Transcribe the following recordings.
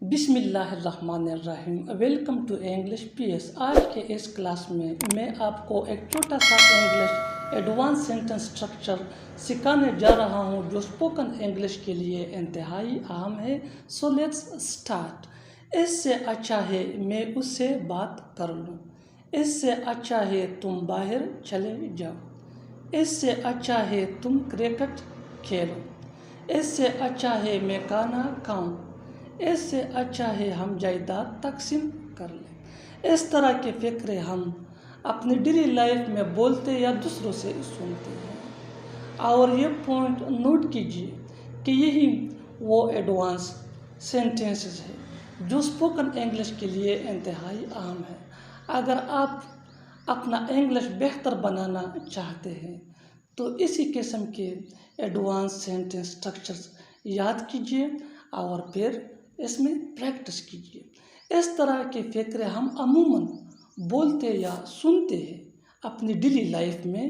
بسم اللہ الرحمن الرحیم۔ Welcome to English P S. آج کے اس کلاس میں آپ کو ایک چھوٹا سا انگلش ایڈوانس سینٹنس اسٹرکچر سکھانے جا رہا ہوں جو اسپوکن انگلش کے لیے انتہائی اہم ہے۔ So let's start. اس سے اچھا ہے میں اس سے بات کر لوں۔ اس سے اچھا ہے تم باہر چلے جاؤ۔ اس سے اچھا ہے تم کرکٹ کھیلو۔ اس سے اچھا ہے میں کھانا کھاؤں۔ اس سے اچھا ہے ہم جائیداد تقسیم کر لیں۔ اس طرح کے فقرے ہم اپنی ڈیلی لائف میں بولتے یا دوسروں سے سنتے ہیں، اور یہ پوائنٹ نوٹ کیجیے کہ یہی وہ ایڈوانس سینٹنسز ہے جو اسپوکن انگلش کے لیے انتہائی اہم ہے۔ اگر آپ اپنا انگلش بہتر بنانا چاہتے ہیں تو اسی قسم کے ایڈوانس سینٹنس اسٹرکچرز یاد کیجیے اور پھر اس میں پریکٹس کیجیے۔ اس طرح کے فقرے ہم عموماً بولتے یا سنتے ہیں اپنی ڈیلی لائف میں،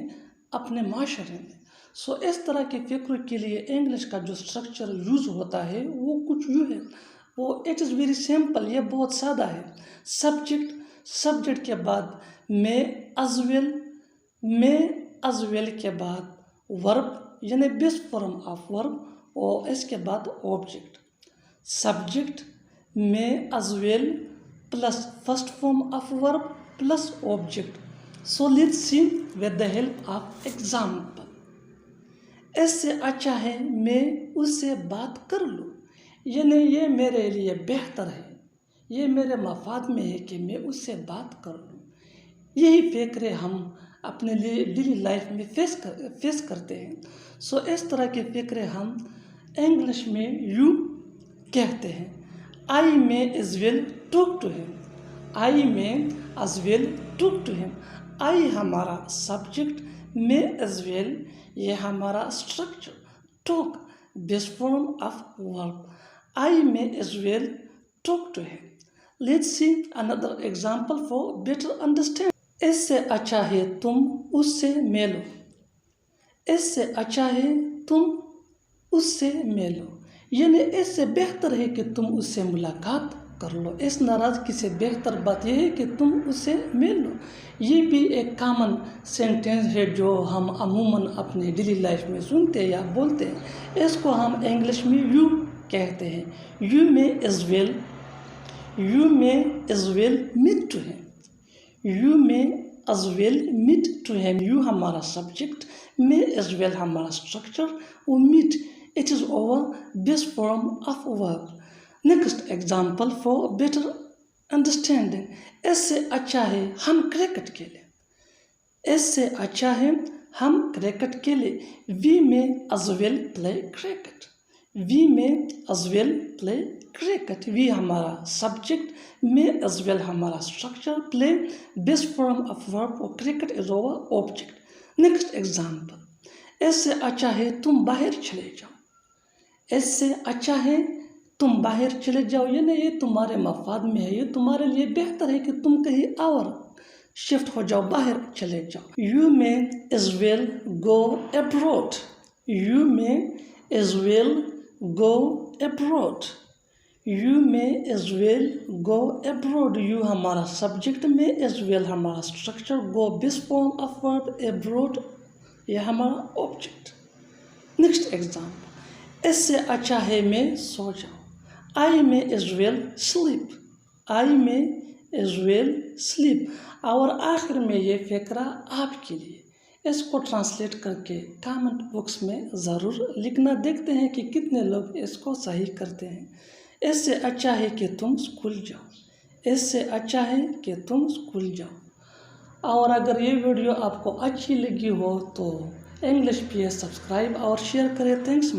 اپنے معاشرے میں۔ سو اس طرح کے فقروں کے لیے انگلش کا جو اسٹرکچر یوز ہوتا ہے وہ کچھ یوں ہے، وہ اٹ از ویری سمپل، یہ بہت سادہ ہے۔ سبجیکٹ کے بعد میں از ویل کے بعد ورب یعنی بیس فارم آف ورب، اور اس کے بعد آبجیکٹ۔ سبجیکٹ میں is will plus first form of verb plus object. So let's see with the help of example. اس سے اچھا ہے میں اس سے بات کر لوں، یعنی یہ میرے لیے بہتر ہے، یہ میرے مفاد میں ہے کہ میں اس سے بات کر لوں۔ یہی فقرے ہم اپنے ڈیلی لائف میں فیس کرتے ہیں۔ سو اس طرح کے فقرے ہم انگلش میں یوں کہتے ہیں: I may as well talk to him۔ I may as well talk to him۔ I ہمارا سبجیکٹ، may as well یہ ہمارا structure, talk base form of ورب۔ I may as well talk to him۔ Let's see another example for better understanding۔ اس سے اچھا ہے تم اس سے ملو۔ اس سے اچھا ہے تم اس سے ملو، یعنی اس سے بہتر ہے کہ تم اس سے ملاقات کر لو۔ اس ناراضگی سے بہتر بات یہ ہے کہ تم اس سے مل لو۔ یہ بھی ایک کامن سینٹینس ہے جو ہم عموماً اپنے ڈیلی لائف میں سنتے یا بولتے ہیں۔ اس کو ہم انگلش میں یوں کہتے ہیں: You may as well meet to him۔ You may as well meet to him۔ You ہمارا سبجیکٹ، may as well ہمارا اسٹرکچر، اور meet it is our base form of verb۔ Next example for better understanding۔ اس سے اچھا ہے ہم cricket کھیلیں۔ اس سے اچھا ہے ہم کرکٹ کھیلیں۔ We may as well play cricket۔ We may as well play cricket۔ We ہمارا سبجیکٹ، may as well ہمارا structure, play base form of verb، اور cricket is our object۔ Next example۔ اس سے اچھا ہے تم باہر چلے جاؤ۔ اس سے اچھا ہے تم باہر چلے جاؤ، یعنی یہ تمہارے مفاد میں ہے، یہ تمہارے لیے بہتر ہے کہ تم کہیں اور شفٹ ہو جاؤ، باہر چلے جاؤ۔ You may as well go abroad۔ You may as well go abroad۔ You may as well go abroad۔ You ہمارا سبجیکٹ، may as well ہمارا structure, go base form of ورب، abroad یہ ہمارا آبجیکٹ۔ Next example. اس سے اچھا ہے میں سو جاؤں۔ I may as well sleep۔ I may as well sleep۔ اور آخر میں یہ فقرہ آپ کے لیے، اس کو ٹرانسلیٹ کر کے کامنٹ باکس میں ضرور لکھنا، دیکھتے ہیں کہ کتنے لوگ اس کو صحیح کرتے ہیں۔ اس سے اچھا ہے کہ تم اسکول جاؤ۔ اس سے اچھا ہے کہ تم اسکول جاؤ۔ اور اگر یہ ویڈیو آپ کو اچھی لگی ہو تو انگلش پی ایس سبسکرائب اور شیئر کریں۔ تھینکس۔